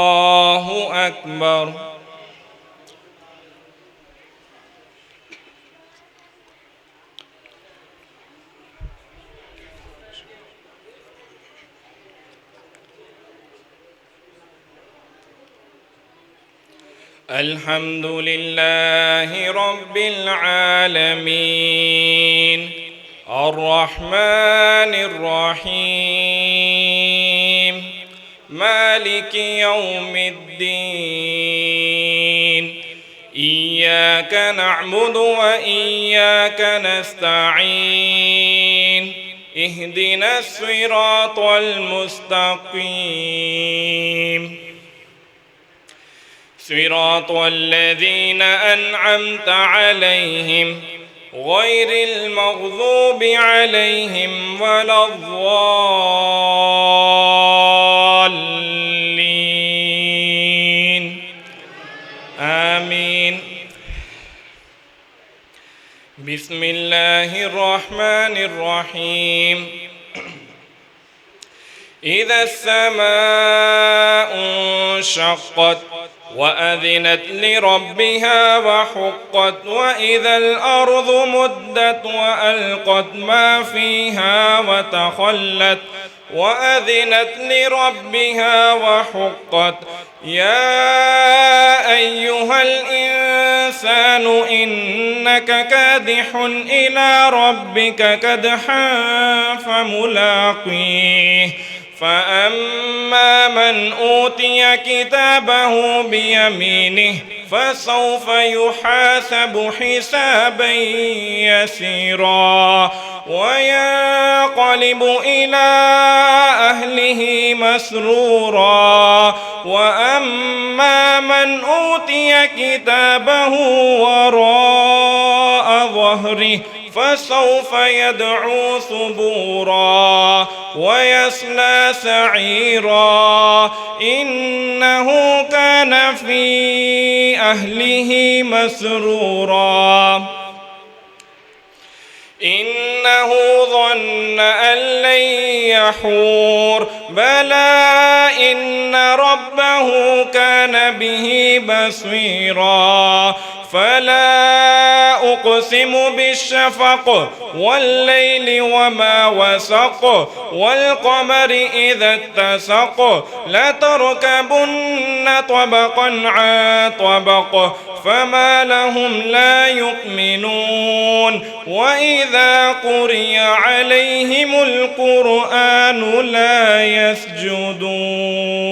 الله أكبر. الحمد لله رب العالمين الرحمن الرحيم مالك يوم الدين إياك نعبد وإياك نستعين اهدنا الصراط المستقيم صراط الذين أنعمت عليهم غير المغضوب عليهم ولا الضالين آمين. بسم الله الرحمن الرحيم. إذا السماء انشقت وأذنت لربها وحقت وإذا الأرض مدت وألقت ما فيها وتخلت وأذنت لربها وحقت يا أيها الإنسان إنك كادح إلى ربك كدحا فملاقيه فأما من أوتي كتابه بيمينه فسوف يحاسب حسابا يسيرا وينقلب إلى أهله مسرورا وأما من أوتي كتابه وراء ظهره فسوف يدعو ثبورا ويصلى سعيرا إنه كان في أهله مسرورا إنه ظن أن لن يحور بلى إن ربه كان به بصيرا فلا أقسم بالشفق والليل وما وسق والقمر إذا اتسق لتركبن طبقا عن طبق فما لهم لا يؤمنون وإذا قرئ عليهم القرآن لا يسجدون.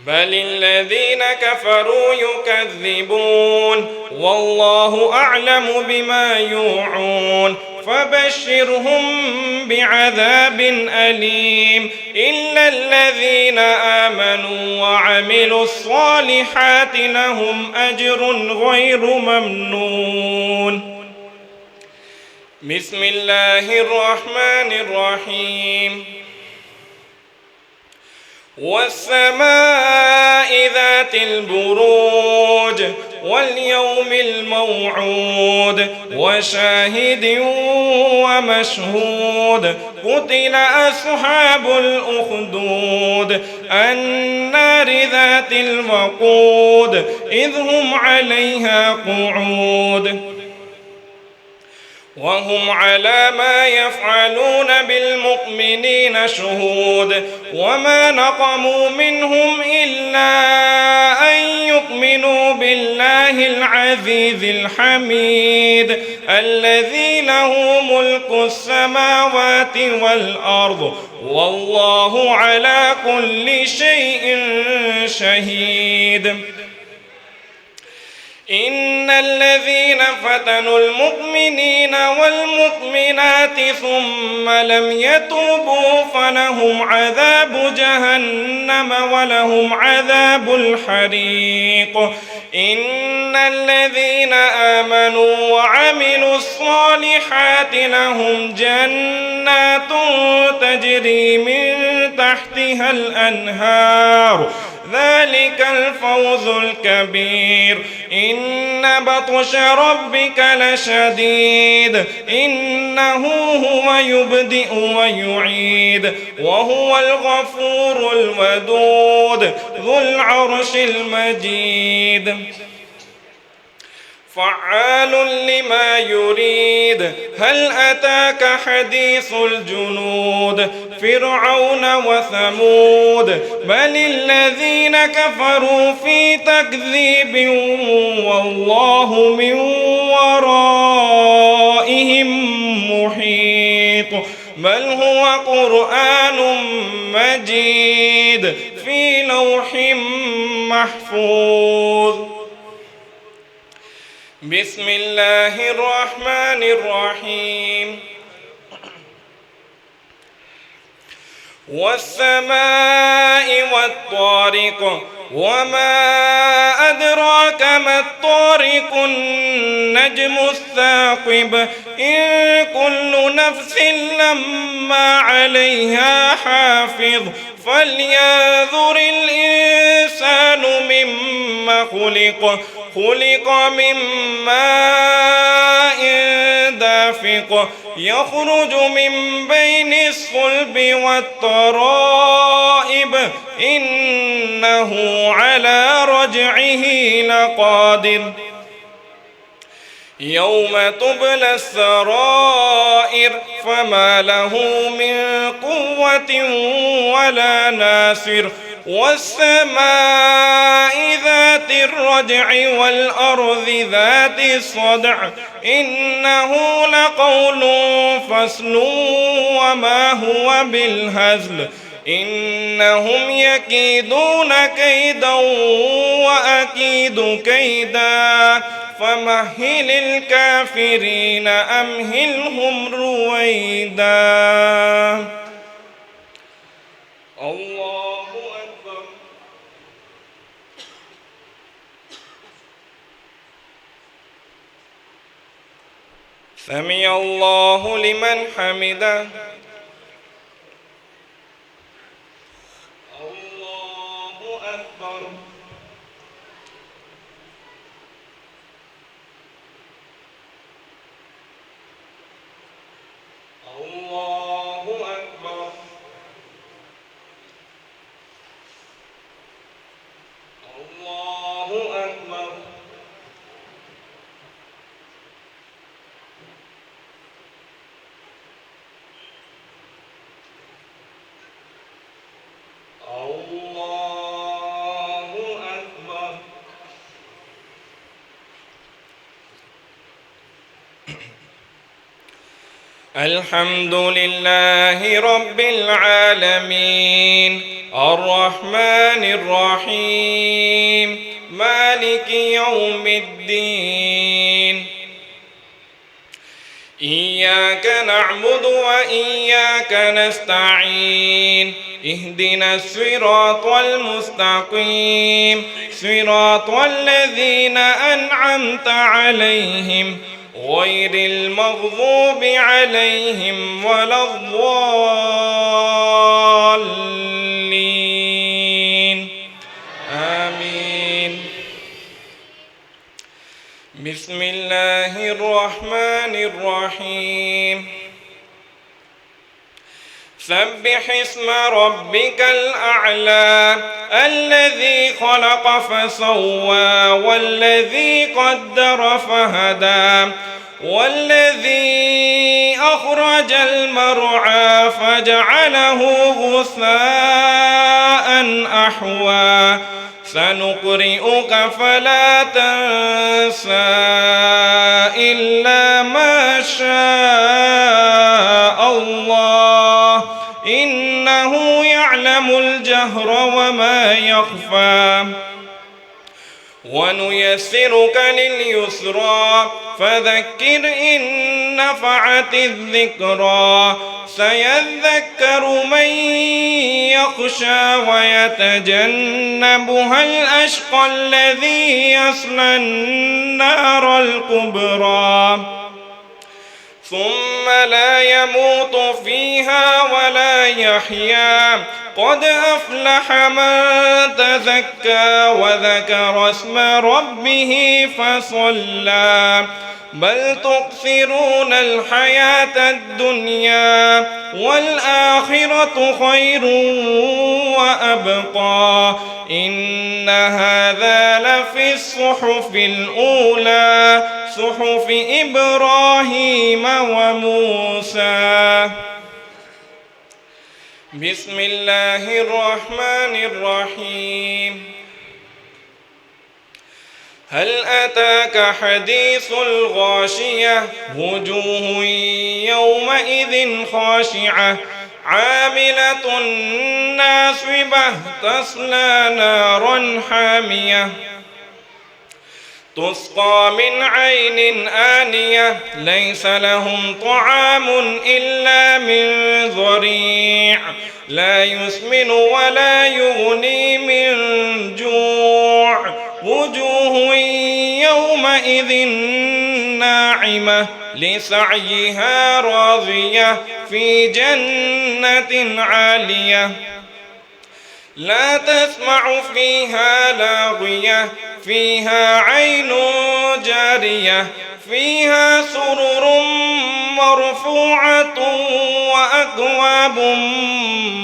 بل الذين كفروا يكذبون والله أعلم بما يوعون فبشرهم بعذاب أليم إلا الذين آمنوا وعملوا الصالحات لهم أجر غير ممنون. بسم الله الرحمن الرحيم. والسماء ذات البروج واليوم الموعود وشاهد ومشهود قتل أصحاب الأخدود النار ذات الوقود إذ هم عليها قعود وهم على ما يفعلون بالمؤمنين شهود وما نقموا منهم إلا أن يؤمنوا بالله العزيز الحميد الذي له ملك السماوات والأرض والله على كل شيء شهيد. إن الذين فتنوا المؤمنين والمؤمنات ثم لم يتوبوا فلهم عذاب جهنم ولهم عذاب الحريق إن الذين آمنوا وعملوا الصالحات لهم جنات تجري من تحتها الأنهار ذلك الفوز الكبير إن بطش ربك لشديد إنه هو يبدئ ويعيد وهو الغفور الودود ذو العرش المجيد فعال لما يريد هل أتاك حديث الجنود فرعون وثمود بل الذين كفروا في تكذيب والله من ورائهم محيط بل هو قرآن مجيد في لوح محفوظ بسم الله الرحمن الرحيم والسماء والطارق وما أدراك ما الطارق النجم الثاقب إن كل نفس لما عليها حافظ فلينظر الإنسان مما خلق من ماء دافق يخرج من بين الصلب والترائب إنه على رجعه لقادر يوم تبلى السرائر فما له من قوة ولا ناصر والسماء ذات الرجع والأرض ذات الصدع إنه لقول فصل وما هو بالهزل إنهم يكيدون كيدا وأكيد كيدا فمهل الكافرين أمهلهم رويدا الله أكبر سمع الله لمن حمده الله أكبر الله أكبر الله أكبر الله أكبر الحمد لله رب العالمين الرحمن الرحيم مالك يوم الدين إياك نعبد وإياك نستعين اهدنا الصراط المستقيم صراط الذين أنعمت عليهم غير المغضوب عليهم ولا الضالين آمين بسم الله الرحمن الرحيم سبح اسم ربك الأعلى الذي خلق فسوى والذي قدر فهدى والذي أخرج المرعى فجعله غثاء أحوى سنقرئك فلا تنسى إلا ما شاء الله إنه يعلم الجهر وما يخفى ونيسرك لليسرى فذكر إن نفعت الذكرى سيذكر من يخشى ويتجنبها الأشقى الذي يصلى النار الكبرى ثم لا يموت فيها ولا يحيا قد أفلح من تزكى وذكر اسم ربه فصلى بل تؤثرون الحياة الدنيا والآخرة خير وأبقى إن هذا لفي الصحف الأولى صحف إبراهيم وموسى. بسم الله الرحمن الرحيم. هل أتاك حديث الغاشية وجوه يومئذ خاشعة عاملة ناصبة تصلى نارا حامية تسقى من عين آنية ليس لهم طعام إلا من ضريع لا يسمن ولا يغني من جوع وجوه يومئذ ناعمة لسعيها راضية في جنة عالية لا تسمع فيها لاغية فيها عين جارية فيها سرر مرفوعة وأكواب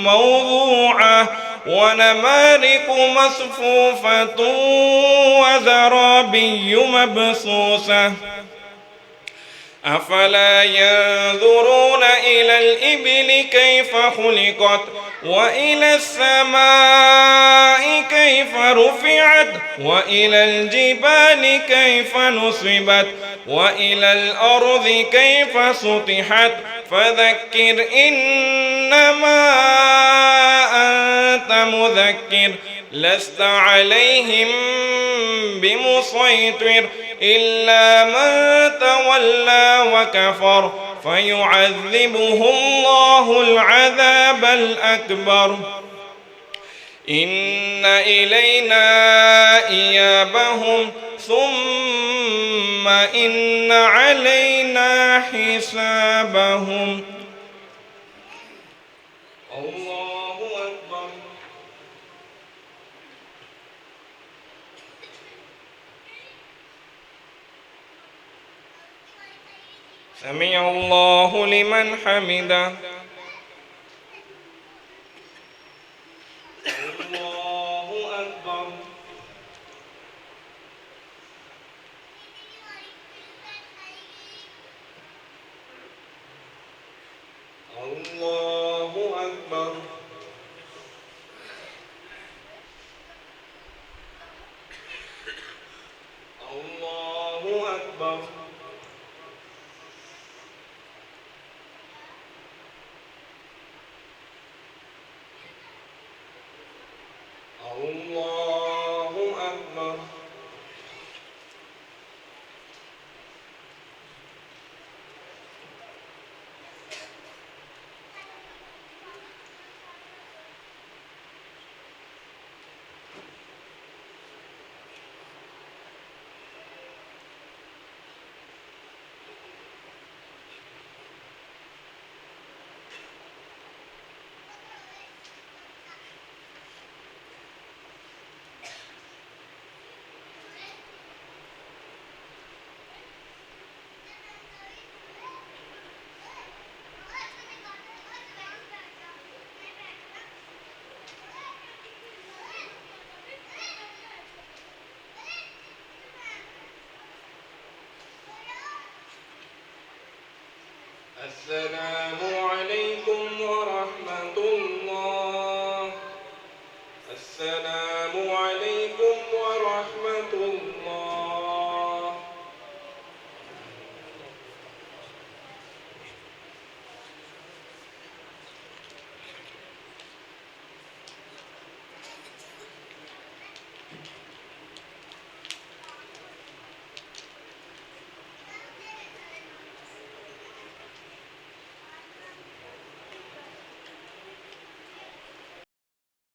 موضوعة ونمارق مصفوفة وزرابي مبثوثة أفلا ينظرون إلى الإبل كيف خلقت وإلى السماء كيف رفعت وإلى الجبال كيف نصبت وإلى الأرض كيف سطحت فذكر إنما أنت مذكر لست عليهم بمسيطر إلا من تولى وكفر فيعذبه الله العذاب الأكبر إن إلينا إيابهم ثم إن علينا حسابهم. الله أكبر. سمع الله لمن حمده. الله أكبر. الله أكبر. الله أكبر. الله أكبر. السلام